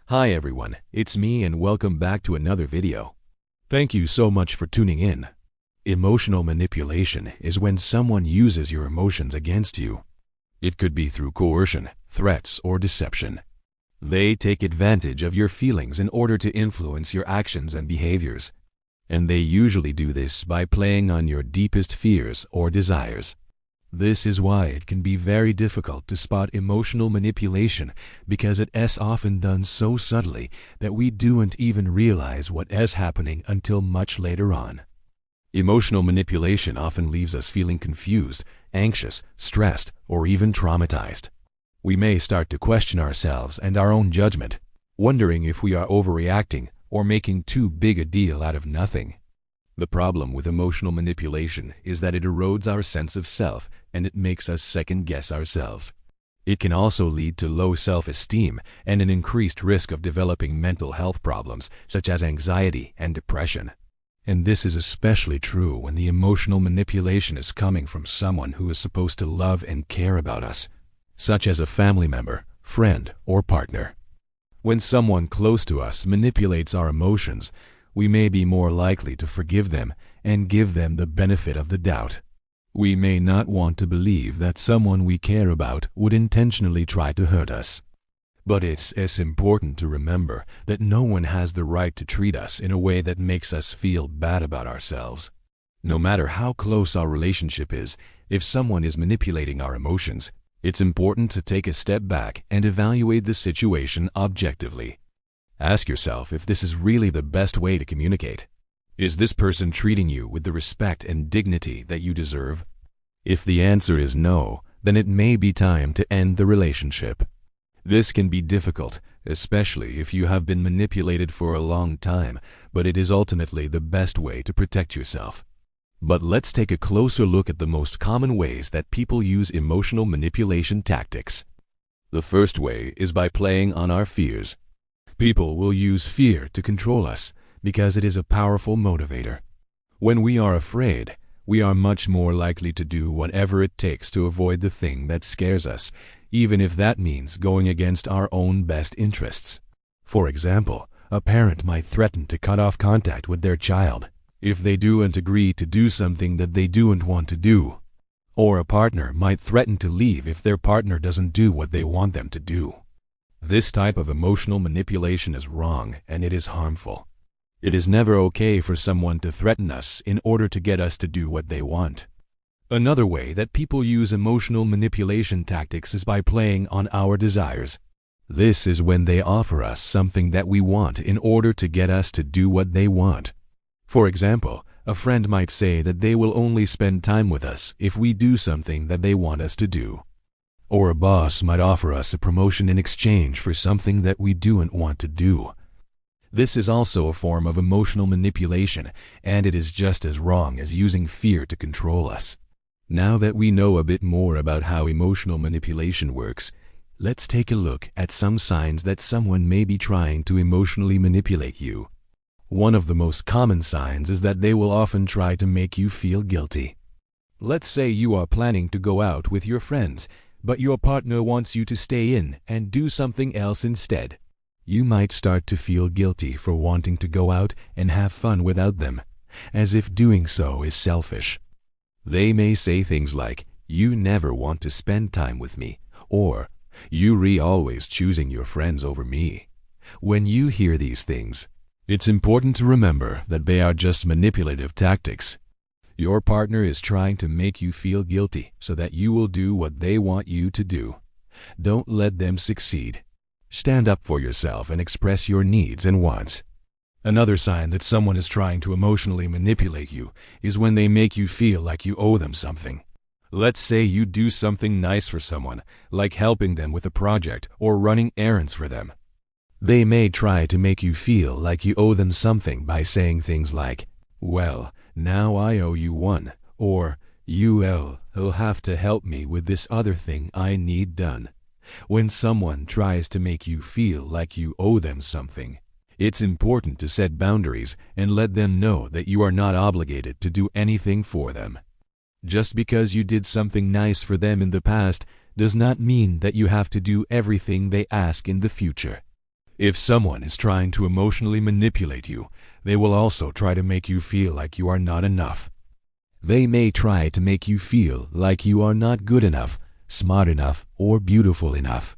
Hi everyone, it's me and welcome back to another video. Thank you so much for tuning in. Emotional manipulation is when someone uses your emotions against you. It could be through coercion, threats, or deception. They take advantage of your feelings in order to influence your actions and behaviors. And they usually do this by playing on your deepest fears or desires. This is why it can be very difficult to spot emotional manipulation because it is often done so subtly that we don't even realize what is happening until much later on. Emotional manipulation often leaves us feeling confused, anxious, stressed, or even traumatized. We may start to question ourselves and our own judgment, wondering if we are overreacting or making too big a deal out of nothing. The problem with emotional manipulation is that it erodes our sense of self and it makes us second-guess ourselves. It can also lead to low self-esteem and an increased risk of developing mental health problems such as anxiety and depression. And this is especially true when the emotional manipulation is coming from someone who is supposed to love and care about us, such as a family member, friend, or partner. When someone close to us manipulates our emotions, we may be more likely to forgive them and give them the benefit of the doubt. We may not want to believe that someone we care about would intentionally try to hurt us. But it's important to remember that no one has the right to treat us in a way that makes us feel bad about ourselves. No matter how close our relationship is, if someone is manipulating our emotions, it's important to take a step back and evaluate the situation objectively. Ask yourself if this is really the best way to communicate. Is this person treating you with the respect and dignity that you deserve? If the answer is no, then it may be time to end the relationship. This can be difficult, especially if you have been manipulated for a long time, but it is ultimately the best way to protect yourself. But let's take a closer look at the most common ways that people use emotional manipulation tactics. The first way is by playing on our fears. People will use fear to control us because it is a powerful motivator. When we are afraid, we are much more likely to do whatever it takes to avoid the thing that scares us, even if that means going against our own best interests. For example, a parent might threaten to cut off contact with their child if they don't agree to do something that they don't want to do. Or a partner might threaten to leave if their partner doesn't do what they want them to do. This type of emotional manipulation is wrong and it is harmful. It is never okay for someone to threaten us in order to get us to do what they want. Another way that people use emotional manipulation tactics is by playing on our desires. This is when they offer us something that we want in order to get us to do what they want. For example, a friend might say that they will only spend time with us if we do something that they want us to do. Or a boss might offer us a promotion in exchange for something that we don't want to do. This is also a form of emotional manipulation, and it is just as wrong as using fear to control us. Now that we know a bit more about how emotional manipulation works, let's take a look at some signs that someone may be trying to emotionally manipulate you. One of the most common signs is that they will often try to make you feel guilty. Let's say you are planning to go out with your friends, but your partner wants you to stay in and do something else instead. You might start to feel guilty for wanting to go out and have fun without them, as if doing so is selfish. They may say things like, "You never want to spend time with me," or "You always choosing your friends over me." When you hear these things, it's important to remember that they are just manipulative tactics. Your partner is trying to make you feel guilty so that you will do what they want you to do. Don't let them succeed. Stand up for yourself and express your needs and wants. Another sign that someone is trying to emotionally manipulate you is when they make you feel like you owe them something. Let's say you do something nice for someone, like helping them with a project or running errands for them. They may try to make you feel like you owe them something by saying things like, "Well, now I owe you one," or "You'll have to help me with this other thing I need done." When someone tries to make you feel like you owe them something, it's important to set boundaries and let them know that you are not obligated to do anything for them. Just because you did something nice for them in the past does not mean that you have to do everything they ask in the future. If someone is trying to emotionally manipulate you, they will also try to make you feel like you are not enough. They may try to make you feel like you are not good enough, smart enough, or beautiful enough.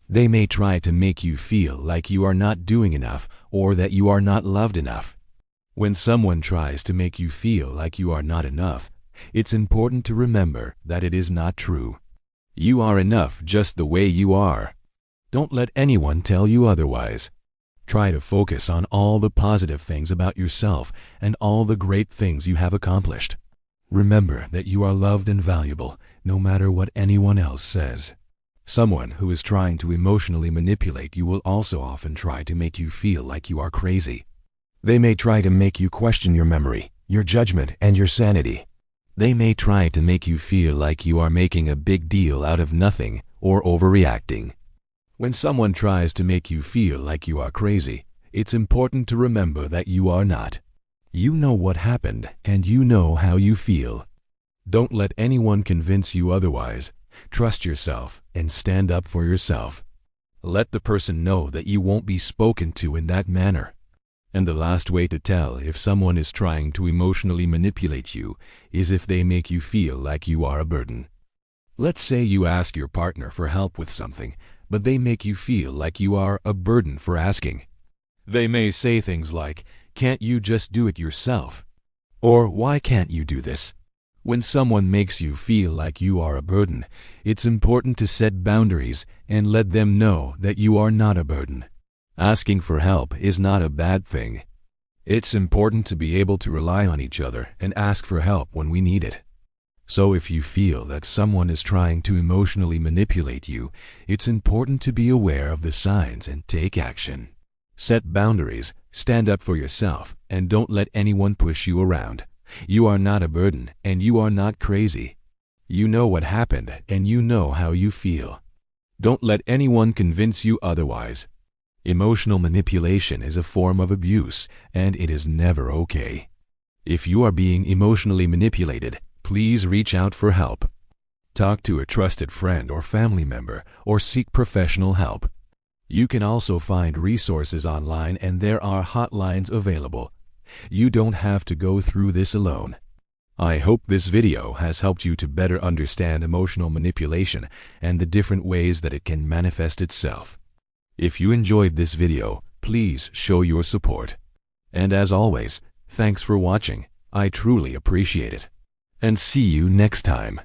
They may try to make you feel like you are not doing enough or that you are not loved enough. When someone tries to make you feel like you are not enough, it's important to remember that it is not true. You are enough just the way you are. Don't let anyone tell you otherwise. Try to focus on all the positive things about yourself and all the great things you have accomplished. Remember that you are loved and valuable, no matter what anyone else says. Someone who is trying to emotionally manipulate you will also often try to make you feel like you are crazy. They may try to make you question your memory, your judgment, and your sanity. They may try to make you feel like you are making a big deal out of nothing or overreacting. When someone tries to make you feel like you are crazy, it's important to remember that you are not. You know what happened and you know how you feel. Don't let anyone convince you otherwise. Trust yourself and stand up for yourself. Let the person know that you won't be spoken to in that manner. And the last way to tell if someone is trying to emotionally manipulate you is if they make you feel like you are a burden. Let's say you ask your partner for help with something, but they make you feel like you are a burden for asking. They may say things like, "Can't you just do it yourself?" Or, "Why can't you do this?" When someone makes you feel like you are a burden, it's important to set boundaries and let them know that you are not a burden. Asking for help is not a bad thing. It's important to be able to rely on each other and ask for help when we need it. So if you feel that someone is trying to emotionally manipulate you, it's important to be aware of the signs and take action. Set boundaries, stand up for yourself, and don't let anyone push you around. You are not a burden, and you are not crazy. You know what happened, and you know how you feel. Don't let anyone convince you otherwise. Emotional manipulation is a form of abuse, and it is never okay. If you are being emotionally manipulated, please reach out for help. Talk to a trusted friend or family member, or seek professional help. You can also find resources online, and there are hotlines available. You don't have to go through this alone. I hope this video has helped you to better understand emotional manipulation and the different ways that it can manifest itself. If you enjoyed this video, please show your support. And as always, thanks for watching. I truly appreciate it. And see you next time.